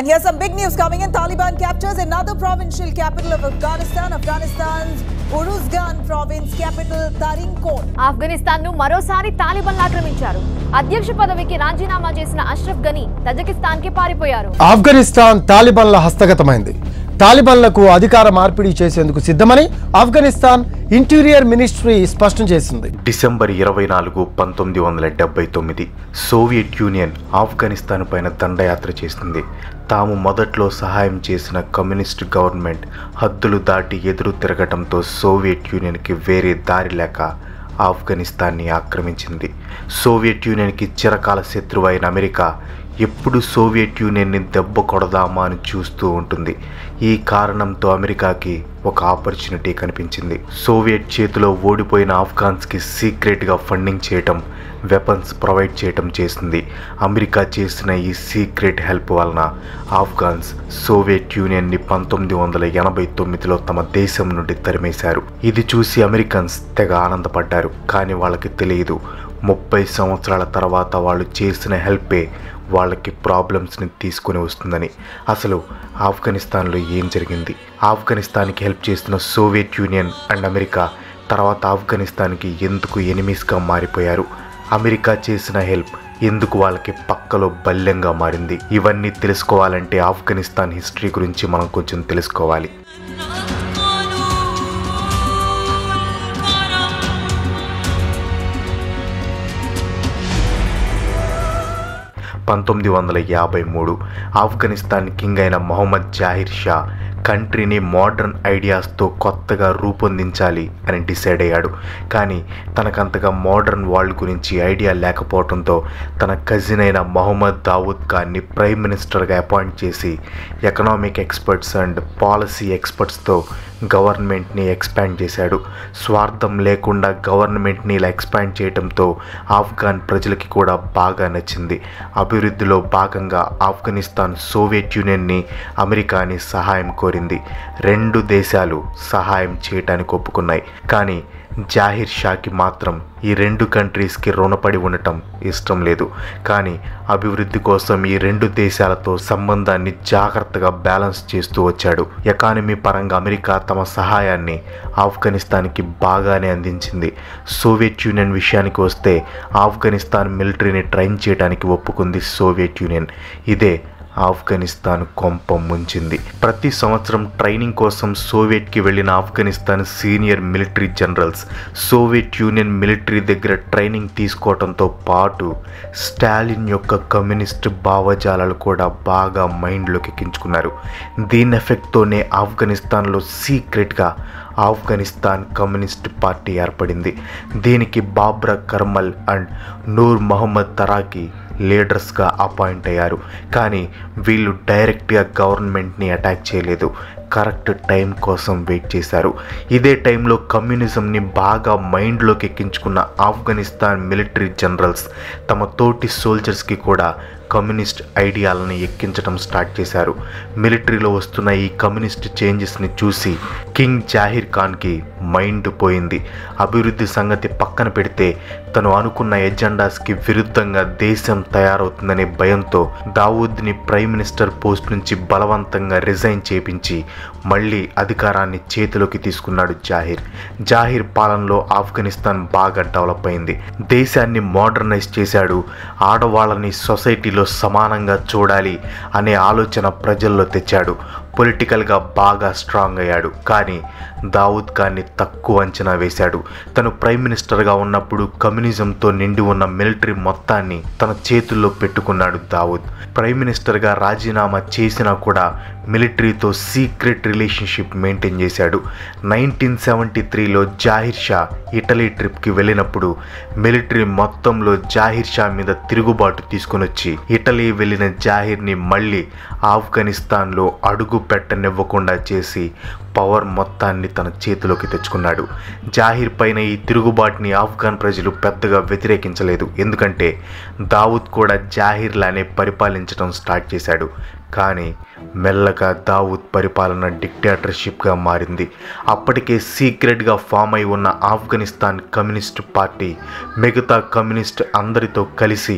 And here's some big news coming in. Taliban captures another provincial capital of Afghanistan. Afghanistan's Uruzgan province capital Tarinkot. Afghanistan ను మరోసారి తాలిబాన్లు ఆక్రమించారు. అధ్యక్ష పదవికి రాజీనామా చేసిన అష్రఫ్ గనీ తజకిస్తాన్ కి పారిపోయారు. ఆఫ్ఘనిస్తాన్ తాలిబాన్ల హస్తగతమైంది. తాలిబాన్లకు అధికార మార్పిడి చేసేందుకు సిద్ధమని ఆఫ్ఘనిస్తాన్ ఇంటీరియర్ మినిస్ట్రీ స్పష్టం చేసింది. డిసెంబర్ 24, 1979 సోవియట్ యూనియన్ ఆఫ్ఘనిస్తాన్ పైన దండయాత్ర చేసింది. తాము మొదట్లో సహాయం చేసిన కమ్యూనిస్ట్ గవర్నమెంట్ హద్దులు దాటి ఎదురు తిరగటంతో సోవియట్ యూనియన్కి వేరే దారి లేక ఆఫ్ఘనిస్తాన్ని ఆక్రమించింది. సోవియట్ యూనియన్కి చిరకాల శత్రువు అయిన అమెరికా ఎప్పుడు సోవియట్ యూనియన్ని దెబ్బ కొడదామా అని చూస్తూ ఉంటుంది. ఈ కారణంతో అమెరికాకి ఒక ఆపర్చునిటీ కనిపించింది. సోవియట్ చేతిలో ఓడిపోయిన ఆఫ్ఘాన్స్కి సీక్రెట్గా ఫండింగ్ చేయటం, వెపన్స్ ప్రొవైడ్ చేయటం చేసింది. అమెరికా చేసిన ఈ సీక్రెట్ హెల్ప్ వలన ఆఫ్ఘాన్స్ సోవియట్ యూనియన్ని 1989లో తమ దేశం నుండి తరిమేశారు. ఇది చూసి అమెరికన్స్ తెగ ఆనందపడ్డారు. కానీ వాళ్ళకి తెలియదు, 30 సంవత్సరాల తర్వాత వాళ్ళు చేసిన హెల్పే వాళ్ళకి ప్రాబ్లమ్స్ని తీసుకొని వస్తుందని. అసలు ఆఫ్ఘనిస్తాన్లో ఏం జరిగింది? ఆఫ్ఘనిస్తాన్కి హెల్ప్ చేస్తున్న సోవియట్ యూనియన్ అండ్ అమెరికా తర్వాత ఆఫ్ఘనిస్తాన్కి ఎందుకు ఎనిమీస్గా మారిపోయారు? అమెరికా చేసిన హెల్ప్ ఎందుకు వాళ్ళకి పక్కలో బల్యంగా మారింది? ఇవన్నీ తెలుసుకోవాలంటే ఆఫ్ఘనిస్తాన్ హిస్టరీ గురించి మనం కొంచెం తెలుసుకోవాలి. 1953 ఆఫ్ఘనిస్తాన్ కింగ్ అయిన మొహమ్మద్ జాహిర్ షా కంట్రీని మోడర్న్ ఐడియాస్తో కొత్తగా రూపొందించాలి అని డిసైడ్ అయ్యాడు. కానీ తనకంతగా మోడర్న్ వరల్డ్ గురించి ఐడియా లేకపోవడంతో తన కజిన్ అయిన మొహమ్మద్ దావూద్ ఖాన్ని ప్రైమ్ మినిస్టర్గా అపాయింట్ చేసి ఎకనామిక్ ఎక్స్పర్ట్స్ అండ్ పాలసీ ఎక్స్పర్ట్స్తో గవర్నమెంట్ని ఎక్స్పాండ్ చేశాడు. స్వార్థం లేకుండా గవర్నమెంట్ని ఇలా ఎక్స్పాండ్ చేయడంతో ఆఫ్ఘాన్ ప్రజలకి కూడా బాగా నచ్చింది. అభివృద్ధిలో భాగంగా ఆఫ్ఘనిస్తాన్ సోవియట్ యూనియన్ని, అమెరికాని సహాయం కోరింది. 2 దేశాలు సహాయం చేయడానికి ఒప్పుకున్నాయి. కానీ జాహిర్ షాకి మాత్రం ఈ 2 కంట్రీస్కి రుణపడి ఉండటం ఇష్టం లేదు. కానీ అభివృద్ధి కోసం ఈ 2 దేశాలతో సంబంధాన్ని జాగ్రత్తగా బ్యాలెన్స్ చేస్తూ వచ్చాడు. ఎకానమీ పరంగా అమెరికా తమ సహాయాన్ని ఆఫ్ఘనిస్తాన్కి బాగానే అందించింది. సోవియట్ యూనియన్ విషయానికి వస్తే ఆఫ్ఘనిస్తాన్ మిలిటరీని ట్రైన్ చేయడానికి ఒప్పుకుంది సోవియట్ యూనియన్. ఇదే ఆఫ్ఘనిస్తాన్ కొంప ముంచింది. ప్రతి సంవత్సరం ట్రైనింగ్ కోసం సోవియట్కి వెళ్ళిన Afghanistan senior military generals Soviet Union military దగ్గర ట్రైనింగ్ తీసుకోవడంతో పాటు స్టాలిన్ యొక్క కమ్యూనిస్ట్ భావజాలాలు కూడా బాగా మైండ్లోకి ఎక్కించుకున్నారు. దీని ఎఫెక్ట్తోనే ఆఫ్ఘనిస్తాన్లో సీక్రెట్గా ఆఫ్ఘనిస్తాన్ కమ్యూనిస్ట్ పార్టీ ఏర్పడింది. దీనికి బాబ్రా Carmel and Noor Mohammed తరాకి లీడర్స్గా appoint అయ్యారు. కానీ వీళ్ళు డైరెక్ట్గా గవర్నమెంట్ని అటాక్ చేయలేదు, కరెక్ట్ టైం కోసం వెయిట్ చేశారు. ఇదే టైంలో కమ్యూనిజంని బాగా మైండ్లోకి ఎక్కించుకున్న ఆఫ్ఘనిస్తాన్ మిలిటరీ జనరల్స్ తమ తోటి సోల్జర్స్కి కూడా కమ్యూనిస్ట్ ఐడియాలని ఎక్కించడం స్టార్ట్ చేశారు. మిలిటరీలో వస్తున్న ఈ కమ్యూనిస్ట్ చేంజెస్ని చూసి కింగ్ జాహిర్ ఖాన్కి మైండ్ పోయింది. అభివృద్ధి సంగతి పక్కన పెడితే తను అనుకున్న ఎజెండాస్కి విరుద్ధంగా దేశం తయారవుతుందనే భయంతో దావూద్ని ప్రైమ్ మినిస్టర్ పోస్ట్ నుంచి బలవంతంగా రిజైన్ చేపించి మళ్ళీ అధికారాన్ని చేతిలోకి తీసుకున్నాడు జాహిర్. జాహిర్ పాలనలో ఆఫ్ఘనిస్తాన్ బాగా డెవలప్ అయింది. దేశాన్ని మోడర్నైజ్ చేశాడు. ఆడవాళ్ళని సొసైటీలో సమానంగా చూడాలి అనే ఆలోచన ప్రజల్లో తెచ్చాడు. పొలిటికల్గా బాగా స్ట్రాంగ్ అయ్యాడు. కానీ దావూద్ ఖాన్ని తక్కువ అంచనా వేశాడు. తను ప్రైమ్ మినిస్టర్గా ఉన్నప్పుడు కమ్యూనిజంతో నిండి ఉన్న మిలిటరీ మొత్తాన్ని తన చేతుల్లో పెట్టుకున్నాడు దావూద్. ప్రైమ్ మినిస్టర్గా రాజీనామా చేసినా కూడా మిలిటరీతో సీక్రెట్ రిలేషన్షిప్ మెయింటైన్ చేశాడు. 1973లో జాహిర్ షా ఇటలీ ట్రిప్కి వెళ్ళినప్పుడు మిలిటరీ మొత్తంలో జాహిర్ షా మీద తిరుగుబాటు తీసుకుని వచ్చి ఇటలీ వెళ్ళిన జాహిర్ని మళ్ళీ ఆఫ్ఘనిస్తాన్లో అడుగు పెట్టనివ్వకుండా చేసి పవర్ మొత్తాన్ని తన చేతిలోకి తెచ్చుకున్నాడు. జాహిర్ పైన ఈ తిరుగుబాటుని ఆఫ్ఘాన్ ప్రజలు పెద్దగా వ్యతిరేకించలేదు. ఎందుకంటే దావూద్ కూడా జాహిర్లానే పరిపాలించడం స్టార్ట్ చేశాడు. కానీ మెల్లగా దావూద్ పరిపాలన డిక్టేటర్షిప్గా మారింది. అప్పటికే సీక్రెట్గా ఫామ్ అయి ఉన్న ఆఫ్ఘనిస్తాన్ కమ్యూనిస్ట్ పార్టీ మిగతా కమ్యూనిస్ట్ అందరితో కలిసి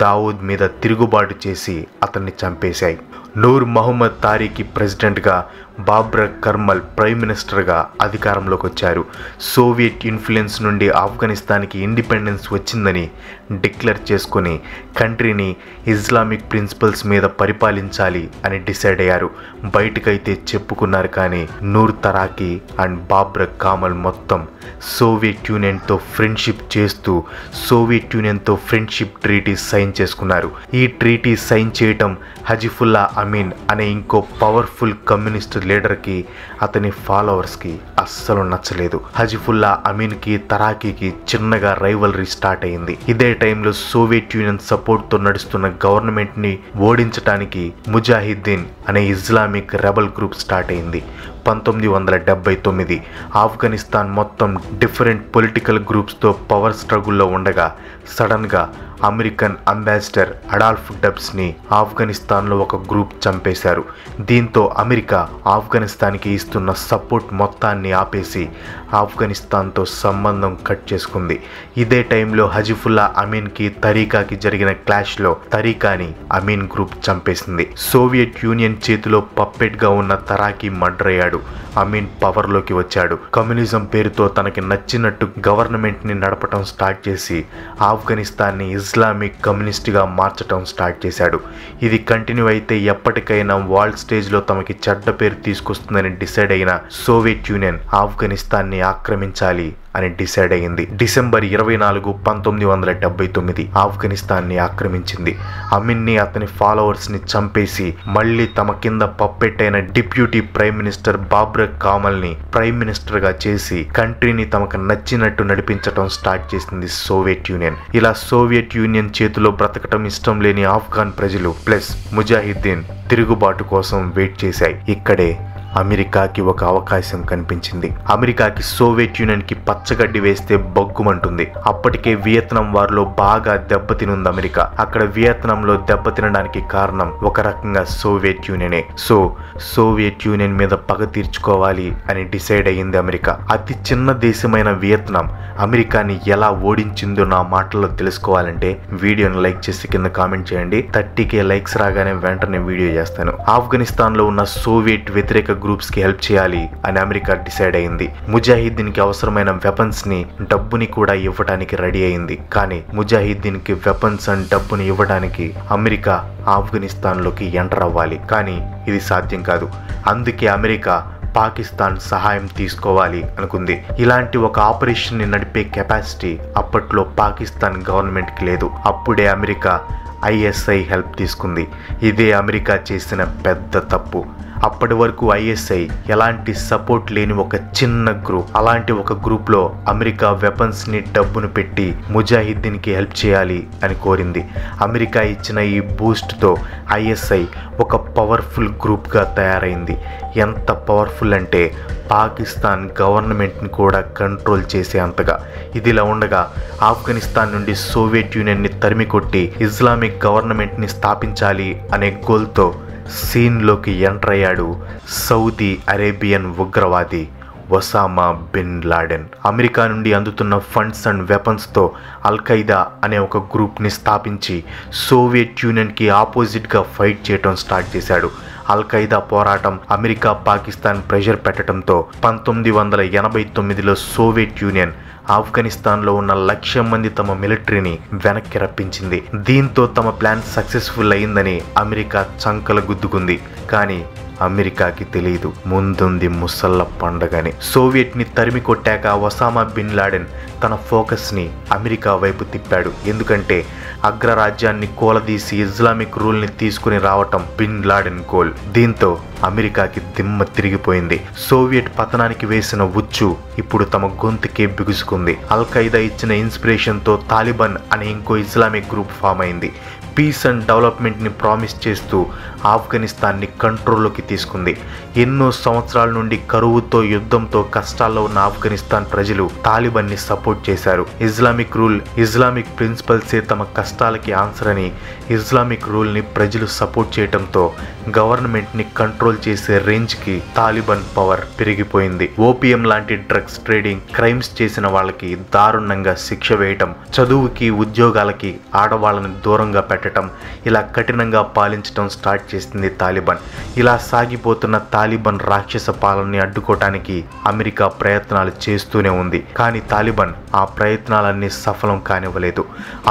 దావూద్ మీద తిరుగుబాటు చేసి అతన్ని చంపేశాయి. నూర్ మహమ్మద్ తారీఖీ ప్రెసిడెంట్గా, బాబ్రక్ కర్మల్ ప్రైమ్ మినిస్టర్గా అధికారంలోకి వచ్చారు. సోవియట్ ఇన్ఫ్లుయెన్స్ నుండి ఆఫ్ఘనిస్తాన్కి ఇండిపెండెన్స్ వచ్చిందని డిక్లేర్ చేసుకుని కంట్రీని ఇస్లామిక్ ప్రిన్సిపల్స్ మీద పరిపాలించాలి అని డిసైడ్ అయ్యారు. బయటకైతే చెప్పుకున్నారు, కానీ నూర్ తరాకీ అండ్ బాబ్రక్ కామల్ మొత్తం సోవియట్ యూనియన్తో ఫ్రెండ్షిప్ చేస్తూ సోవియట్ యూనియన్తో ఫ్రెండ్షిప్ ట్రీటీ సైన్ చేసుకున్నారు. ఈ ట్రీటీ సైన్ చేయటం హజిఫుల్లా అమీన్ అనే ఇంకో పవర్ఫుల్ కమ్యూనిస్ట్ లీడర్కి, అతని ఫాలోవర్స్కి అస్సలు నచ్చలేదు. హజిఫుల్లా అమీన్కి తరాకీకి చిన్నగా రైవల్రీ స్టార్ట్ అయింది. ఇదే టైంలో సోవియట్ యూనియన్ సపోర్ట్తో నడుస్తున్న గవర్నమెంట్ని ఓడించడానికి ముజాహిద్దీన్ అనే ఇస్లామిక్ రెబల్ గ్రూప్ స్టార్ట్ అయింది. 1979 ఆఫ్ఘనిస్తాన్ మొత్తం డిఫరెంట్ పొలిటికల్ గ్రూప్స్తో పవర్ స్ట్రగుల్లో ఉండగా సడన్గా అమెరికన్ అంబాసిడర్ అడాల్ఫ్ డబ్స్ని ఆఫ్ఘనిస్తాన్లో ఒక గ్రూప్ చంపేశారు. దీంతో అమెరికా ఆఫ్ఘనిస్తాన్కి ఇస్తున్న సపోర్ట్ మొత్తాన్ని ఆపేసి ఆఫ్ఘనిస్తాన్తో సంబంధం కట్ చేసుకుంది. ఇదే టైంలో హజిఫుల్లా అమీన్కి తరీకాకి జరిగిన క్లాష్లో తరీకాని అమీన్ గ్రూప్ చంపేసింది. సోవియట్ యూనియన్ చేతిలో పప్పెట్గా ఉన్న తరాకీ మర్డర్ అయ్యాడు. అమీన్ పవర్లోకి వచ్చాడు. కమ్యూనిజం పేరుతో తనకి నచ్చినట్టు గవర్నమెంట్ని నడపటం స్టార్ట్ చేసి ఆఫ్ఘనిస్తాన్ని ఇస్లామిక్ కమ్యూనిస్ట్గా మార్చటం స్టార్ట్ చేశాడు. ఇది కంటిన్యూ అయితే ఎప్పటికైనా వరల్డ్ స్టేజ్లో తమకి చెడ్డ పేరు తీసుకొస్తుందని డిసైడ్ అయిన సోవియట్ యూనియన్ ఆఫ్ఘనిస్తాన్ని ఆక్రమించాలి అని డిసైడ్ అయింది. డిసెంబర్ 24, 1979 ఆఫ్ఘనిస్తాన్ని ఆక్రమించింది. అమీన్ని, అతని ఫాలోవర్స్ని చంపేసి మళ్ళీ తమ కింద పప్పెట్టైన డిప్యూటీ ప్రైమ్ మినిస్టర్ బాబ్రక్ కామల్ని ప్రైమ్ మినిస్టర్గా చేసి కంట్రీని తమకు నచ్చినట్టు నడిపించడం స్టార్ట్ చేసింది సోవియట్ యూనియన్. ఇలా సోవియట్ యూనియన్ చేతిలో బ్రతకటం ఇష్టం లేని ఆఫ్ఘాన్ ప్రజలు ప్లస్ ముజాహిద్దీన్ తిరుగుబాటు కోసం వెయిట్ చేశాయి. ఇక్కడే అమెరికాకి ఒక అవకాశం కనిపించింది. అమెరికాకి సోవియట్ యూనియన్కి పచ్చగడ్డి వేస్తే బొగ్గుమంటుంది. అప్పటికే వియత్నాం వార్లో బాగా దెబ్బతినుంది అమెరికా. అక్కడ వియత్నాంలో దెబ్బతినడానికి కారణం ఒక రకంగా సోవియట్ యూనియనే. సో సోవియట్ యూనియన్ మీద పగ తీర్చుకోవాలి అని డిసైడ్ అయ్యింది అమెరికా. అతి చిన్న దేశమైన వియత్నాం అమెరికాని ఎలా ఓడించిందో నా మాటల్లో తెలుసుకోవాలంటే వీడియోని లైక్ చేసి కింద కామెంట్ చేయండి. 30K లైక్స్ రాగానే వెంటనే వీడియో చేస్తాను. ఆఫ్ఘనిస్తాన్లో ఉన్న సోవియట్ వ్యతిరేక గ్రూప్స్ కి హెల్ప్ చేయాలి అని అమెరికా డిసైడ్ అయింది. ముజాహిద్దీన్ కి అవసరమైన వెపన్స్ ని, డబ్బుని కూడా ఇవ్వడానికి రెడీ అయింది. కానీ ముజాహిద్దీన్ కి వెపన్స్ అండ్ డబ్బుని ఇవ్వడానికి అమెరికా ఆఫ్ఘనిస్తాన్ లోకి ఎంటర్ అవ్వాలి. కానీ ఇది సాధ్యం కాదు. అందుకే అమెరికా పాకిస్తాన్ సహాయం తీసుకోవాలి అనుకుంది. ఇలాంటి ఒక ఆపరేషన్ ని నడిపే కెపాసిటీ అప్పట్లో పాకిస్తాన్ గవర్నమెంట్ కి లేదు. అప్పుడే అమెరికా ISI హెల్ప్ తీసుకుంది. ఇదే అమెరికా చేసిన పెద్ద తప్పు. అప్పటి వరకు ISI ఎలాంటి సపోర్ట్ లేని ఒక చిన్న గ్రూప్. అలాంటి ఒక గ్రూప్లో అమెరికా వెపన్స్ని, డబ్బును పెట్టి ముజాహిద్దీన్కి హెల్ప్ చేయాలి అని కోరింది. అమెరికా ఇచ్చిన ఈ బూస్ట్తో ISI ఒక పవర్ఫుల్ గ్రూప్గా తయారైంది. ఎంత పవర్ఫుల్ అంటే పాకిస్తాన్ గవర్నమెంట్ని కూడా కంట్రోల్ చేసే అంతగా. ఇదిలా ఉండగా ఆఫ్ఘనిస్తాన్ నుండి సోవియట్ యూనియన్ని తరిమి కొట్టి ఇస్లామిక్ గవర్నమెంట్ని స్థాపించాలి అనే గోల్తో సీన్లోకి ఎంటర్ అయ్యాడు సౌదీ అరేబియన్ ఉగ్రవాది ఒసామా బిన్ లాడెన్. అమెరికా నుండి అందుతున్న ఫండ్స్ అండ్ వెపన్స్తో అల్-ఖైదా అనే ఒక గ్రూప్ని స్థాపించి సోవియట్ యూనియన్కి ఆపోజిట్గా ఫైట్ చేయడం స్టార్ట్ చేశాడు. అల్-ఖైదా పోరాటం అమెరికా, పాకిస్తాన్ ప్రెషర్ పెట్టడంతో 1989లో సోవియట్ యూనియన్ ఆఫ్ఘనిస్తాన్లో ఉన్న 1,00,000 మంది తమ మిలిటరీని వెనక్కి రప్పించింది. దీంతో తమ ప్లాన్ సక్సెస్ఫుల్ అయిందని అమెరికా చంకలు గుద్దుకుంది. కానీ అమెరికాకి తెలియదు ముందుంది ముసళ్ళ పండగని. సోవియట్ని తరిమి కొట్టాక ఒసామా బిన్ లాడెన్ తన ఫోకస్ని అమెరికా వైపు తిప్పాడు. ఎందుకంటే అగ్రరాజ్యాన్ని కూలదీసి ఇస్లామిక్ రూల్ని తీసుకుని రావటం బిన్ లాడెన్ గోల్. దీంతో అమెరికాకి దిమ్మ తిరిగిపోయింది. సోవియట్ పతనానికి వేసిన ఉచ్చు ఇప్పుడు తమ గొంతుకే బిగుసుకుంది. అల్-ఖైదా ఇచ్చిన ఇన్స్పిరేషన్తో తాలిబాన్ అనే ఇంకో ఇస్లామిక్ గ్రూప్ ఫామ్ అయింది. పీస్ అండ్ డెవలప్మెంట్ని ప్రామిస్ చేస్తూ ఆఫ్ఘనిస్తాన్ని కంట్రోల్లోకి తీసుకుంది. ఎన్నో సంవత్సరాల నుండి కరువుతో, యుద్ధంతో కష్టాల్లో ఉన్న ఆఫ్ఘనిస్తాన్ ప్రజలు తాలిబాన్ని సపోర్ట్ చేశారు. ఇస్లామిక్ రూల్, ఇస్లామిక్ ప్రిన్సిపల్సే తమ కష్టాలకి ఆన్సర్ అని ఇస్లామిక్ రూల్ని ప్రజలు సపోర్ట్ చేయడంతో గవర్నమెంట్ని కంట్రోల్ చేసే రేంజ్కి తాలిబాన్ పవర్ పెరిగిపోయింది. ఓపీఎం లాంటి డ్రగ్స్ ట్రేడింగ్, క్రైమ్స్ చేసిన వాళ్ళకి దారుణంగా శిక్ష వేయటం, చదువుకి, ఉద్యోగాలకి ఆడవాళ్ళని దూరంగా పెట్టడం, భయపెట్టడం, ఇలా కఠినంగా పాలించడం స్టార్ట్ చేసింది తాలిబాన్. ఇలా సాగిపోతున్న తాలిబాన్ రాక్షస పాలనని అడ్డుకోవటానికి అమెరికా ప్రయత్నాలు చేస్తూనే ఉంది. కానీ తాలిబాన్ ఆ ప్రయత్నాలన్నీ సఫలం కానివ్వలేదు.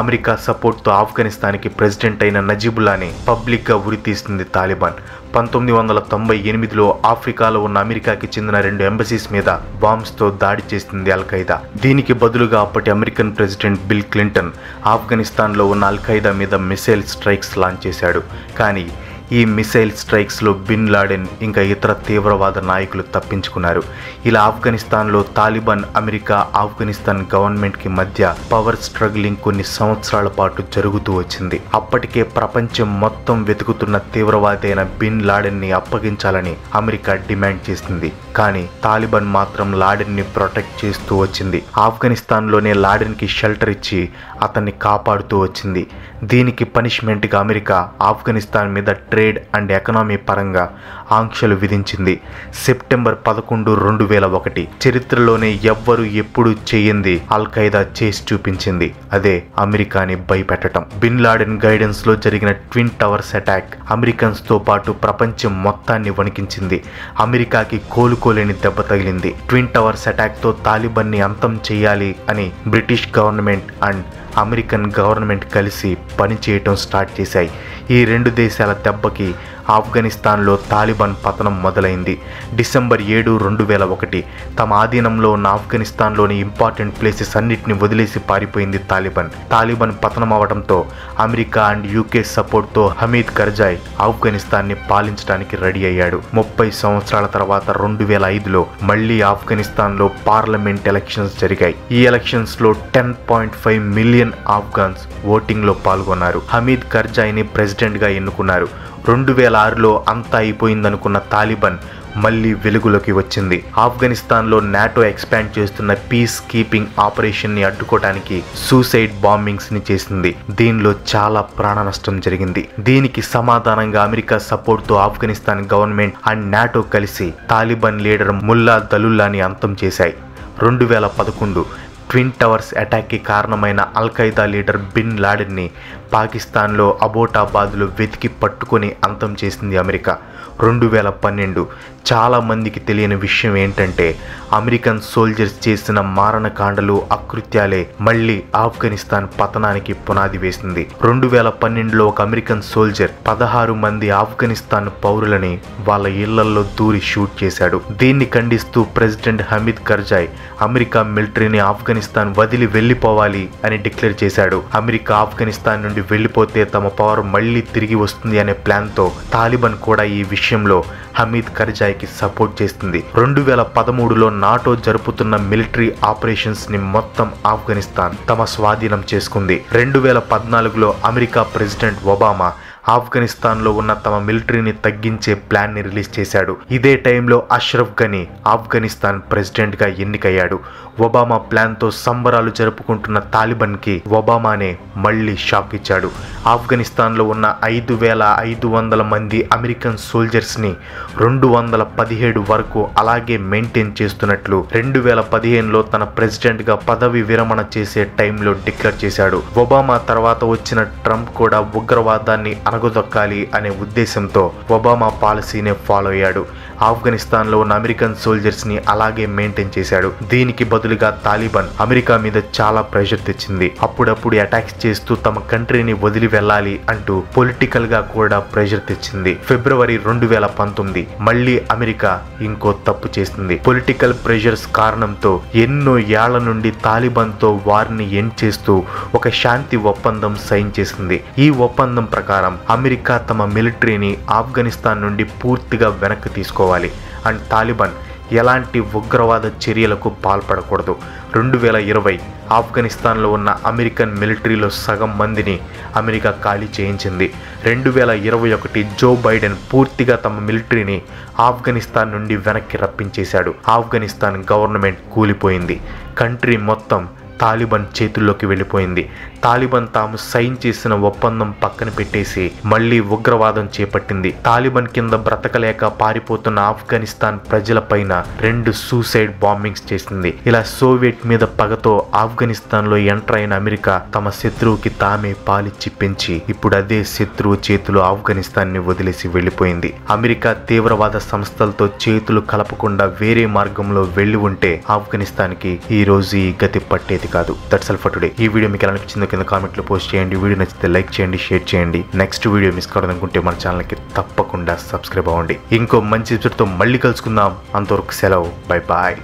అమెరికా సపోర్ట్తో ఆఫ్ఘనిస్తాన్కి ప్రెసిడెంట్ అయిన నజీబుల్లాని పబ్లిక్గా ఉరితీస్తుంది తాలిబాన్. 1998లో ఆఫ్రికాలో ఉన్న అమెరికాకి చెందిన 2 ఎంబసీస్ మీద బాంబ్స్తో దాడి చేసింది అల్ ఖైదా. దీనికి బదులుగా అప్పటి అమెరికన్ ప్రెసిడెంట్ బిల్ క్లింటన్ ఆఫ్ఘనిస్తాన్లో ఉన్న అల్ ఖైదా మీద మిసైల్ స్ట్రైక్స్ లాంచ్ చేశాడు. కానీ ఈ మిసైల్ స్ట్రైక్స్లో బిన్ లాడెన్ ఇంకా ఇతర తీవ్రవాద నాయకులు తప్పించుకున్నారు. ఇలా ఆఫ్ఘనిస్తాన్లో తాలిబాన్, అమెరికా, ఆఫ్ఘనిస్తాన్ గవర్నమెంట్కి మధ్య పవర్ స్ట్రగ్లింగ్ కొన్ని సంవత్సరాల పాటు జరుగుతూ వచ్చింది. అప్పటికే ప్రపంచం మొత్తం వెతుకుతున్న తీవ్రవాది అయిన బిన్ లాడెన్ని అప్పగించాలని అమెరికా డిమాండ్ చేసింది. కానీ తాలిబాన్ మాత్రం లాడెన్ని ప్రొటెక్ట్ చేస్తూ వచ్చింది. ఆఫ్ఘనిస్తాన్లోనే లాడెన్కి షెల్టర్ ఇచ్చి అతన్ని కాపాడుతూ వచ్చింది. దీనికి పనిష్మెంట్గా అమెరికా ఆఫ్ఘనిస్తాన్ మీద ట్రేడ్ అండ్ ఎకనామీ పరంగా ఆంక్షలు విధించింది. సెప్టెంబర్ 11, 2001 చరిత్రలోనే ఎవ్వరూ ఎప్పుడూ చేయింది అల్ ఖైదా చేసి చూపించింది. అదే అమెరికాని భయపెట్టడం. బిన్ లాడెన్ గైడెన్స్ లో జరిగిన ట్విన్ టవర్స్ అటాక్ అమెరికన్స్ తో పాటు ప్రపంచం మొత్తాన్ని వణికించింది. అమెరికాకి కోలుకోలేని దెబ్బ తగిలింది. ట్విన్ టవర్స్ అటాక్ తో తాలిబాన్ ని అంతం చేయాలి అని British government and American government కలిసి పనిచేయటం స్టార్ట్ చేశాయి. ఈ 2 దేశాల దెబ్బకి ఆఫ్ఘనిస్తాన్లో తాలిబాన్ పతనం మొదలైంది. డిసెంబర్ 7, 2001 తమ ఆధీనంలో ఉన్న ఆఫ్ఘనిస్తాన్లోని ఇంపార్టెంట్ ప్లేసెస్ అన్నిటిని వదిలేసి పారిపోయింది తాలిబాన్. తాలిబాన్ పతనం అవడంతో అమెరికా అండ్ యూకే సపోర్ట్తో హమీద్ కర్జాయ్ ఆఫ్ఘనిస్తాన్ని పాలించడానికి రెడీ అయ్యాడు. 30 సంవత్సరాల తర్వాత 2005లో మళ్లీ ఆఫ్ఘనిస్తాన్లో పార్లమెంట్ ఎలక్షన్స్ జరిగాయి. ఈ ఎలక్షన్స్లో 10.5 మిలియన్ ఆఫ్ఘన్స్ ఓటింగ్లో పాల్గొన్నారు. హమీద్ కర్జాయ్ని ప్రెసిడెంట్గా ఎన్నుకున్నారు. 2006లో అంతా అయిపోయిందనుకున్న తాలిబాన్ మళ్లీ వెలుగులోకి వచ్చింది. ఆఫ్ఘనిస్తాన్లో నాటో ఎక్స్పాండ్ చేస్తున్న పీస్ కీపింగ్ ఆపరేషన్ ని అడ్డుకోవడానికి సూసైడ్ బాంబింగ్స్ ని చేసింది. దీనిలో చాలా ప్రాణ నష్టం జరిగింది. దీనికి సమాధానంగా అమెరికా సపోర్ట్ తో ఆఫ్ఘనిస్తాన్ గవర్నమెంట్ అండ్ నాటో కలిసి తాలిబాన్ లీడర్ ముల్లా దలుల్లాని అంతం చేశాయి. 2011 ట్విన్ టవర్స్ అటాక్కి కారణమైన అల్ ఖైదా లీడర్ బిన్ లాడెన్ని పాకిస్తాన్లో అబోటాబాద్లో వెతికి పట్టుకొని అంతం చేసింది అమెరికా. 2012 చాలా మందికి తెలియని విషయం ఏంటంటే అమెరికన్ సోల్జర్స్ చేసిన మారణకాండలు, అకృత్యాలే మళ్ళీ ఆఫ్ఘనిస్తాన్ పతనానికి పునాది వేసింది. 2012లో ఒక అమెరికన్ సోల్జర్ 16 మంది ఆఫ్ఘనిస్తాన్ పౌరులని వాళ్ళ ఇళ్లలో దూరి షూట్ చేశాడు. దీన్ని ఖండిస్తూ ప్రెసిడెంట్ హమీద్ కర్జాయ్ అమెరికా మిలిటరీని ఆఫ్ఘనిస్తాన్ వదిలి వెళ్లిపోవాలి అని డిక్లేర్ చేశాడు. అమెరికా ఆఫ్ఘనిస్తాన్ నుండి వెళ్లిపోతే తమ పవర్ మళ్లీ తిరిగి వస్తుంది అనే ప్లాన్తో తాలిబాన్ కూడా ఈ విషయంలో హమీద్ కర్జాయ్కి సపోర్ట్ చేస్తుంది. 2013లో నాటో జరుపుతున్న మిలిటరీ ఆపరేషన్స్ ని మొత్తం ఆఫ్ఘనిస్తాన్ తమ స్వాధీనం చేసుకుంది. 2014లో అమెరికా ప్రెసిడెంట్ ఒబామా ఆఫ్ఘనిస్తాన్లో ఉన్న తమ మిలిటరీని తగ్గించే ప్లాన్ ని రిలీజ్ చేశాడు. ఇదే టైంలో అష్రఫ్ గనీ ఆఫ్ఘనిస్తాన్ ప్రెసిడెంట్ గా ఎన్నికయ్యాడు. ఒబామా ప్లాన్ తో సంబరాలు జరుపుకుంటున్న తాలిబాన్ కి ఒబామానే మళ్లీ షాక్ ఇచ్చాడు. ఆఫ్ఘనిస్తాన్లో ఉన్న 5,500 మంది అమెరికన్ సోల్జర్స్ ని 217 వరకు అలాగే మెయింటైన్ చేస్తున్నట్లు 2015లో తన ప్రెసిడెంట్ గా పదవి విరమణ చేసే టైంలో డిక్లేర్ చేశాడు. ఒబామా తర్వాత వచ్చిన ట్రంప్ కూడా ఉగ్రవాదాన్ని అనగదొక్కాలి అనే ఉద్దేశంతో ఒబామా పాలసీనే ఫాలో అయ్యాడు. ఆఫ్ఘనిస్తాన్లో ఉన్న అమెరికన్ సోల్జర్స్ ని అలాగే మెయింటైన్ చేశాడు. దీనికి బదులుగా తాలిబాన్ అమెరికా మీద చాలా ప్రెషర్ తెచ్చింది. అప్పుడప్పుడు అటాక్స్ చేస్తూ తమ కంట్రీని వదిలి వెళ్ళాలి అంటూ పొలిటికల్ గా కూడా ప్రెషర్ తెచ్చింది. ఫిబ్రవరి 2019 మళ్లీ అమెరికా ఇంకో తప్పు చేసింది. పొలిటికల్ ప్రెషర్స్ కారణంతో ఎన్నో ఏళ్ల నుండి తాలిబాన్ తో వారిని ఎండ్ చేస్తూ ఒక శాంతి ఒప్పందం సైన్ చేసింది. ఈ ఒప్పందం ప్రకారం అమెరికా తమ మిలిటరీని ఆఫ్ఘనిస్తాన్ నుండి పూర్తిగా వెనక్కి తీసుకోవాలి అండ్ తాలిబాన్ ఎలాంటి ఉగ్రవాద చర్యలకు పాల్పడకూడదు. 2020 ఆఫ్ఘనిస్తాన్లో ఉన్న అమెరికన్ మిలిటరీలో సగం మందిని అమెరికా ఖాళీ చేయించింది. 2021 జో బైడెన్ పూర్తిగా తమ మిలిటరీని ఆఫ్ఘనిస్తాన్ నుండి వెనక్కి రప్పించేశాడు. ఆఫ్ఘనిస్తాన్ గవర్నమెంట్ కూలిపోయింది. కంట్రీ మొత్తం తాలిబాన్ చేతుల్లోకి వెళ్ళిపోయింది. తాలిబాన్ తాము సైన్ చేసిన ఒప్పందం పక్కన పెట్టేసి మళ్లీ ఉగ్రవాదం చేపట్టింది. తాలిబాన్ కింద బ్రతకలేక పారిపోతున్న ఆఫ్ఘనిస్తాన్ ప్రజలపైన 2 సూసైడ్ బాంబింగ్స్ చేసింది. ఇలా సోవియట్ మీద పగతో ఆఫ్ఘనిస్తాన్ లో ఎంటర్ అయిన అమెరికా తమ శత్రువుకి తామే పాలిచ్చి పెంచి ఇప్పుడు అదే శత్రువు చేతులు ఆఫ్ఘనిస్తాన్ ని వదిలేసి వెళ్లిపోయింది. అమెరికా తీవ్రవాద సంస్థలతో చేతులు కలపకుండా వేరే మార్గంలో వెళ్లి ఉంటే ఆఫ్ఘనిస్తాన్ కి ఈ రోజు ఈ గతి పట్టేది కాదు. That's all for today. ఈ వీడియో మీకు ఎలా అనిపించిందో కింద కామెంట్ లో పోస్ట్ చేయండి. వీడియో నచ్చితే లైక్ చేయండి, షేర్ చేయండి. నెక్స్ట్ వీడియో మిస్ కావాలనుకుంటే మన ఛానల్ కి తప్పకుండా సబ్స్క్రైబ్ అవ్వండి. ఇంకో మంచి ఎపిసోడ్ తో మళ్ళీ కలుసుకుందాం. అంతవరకు సెలవు. Bye bye.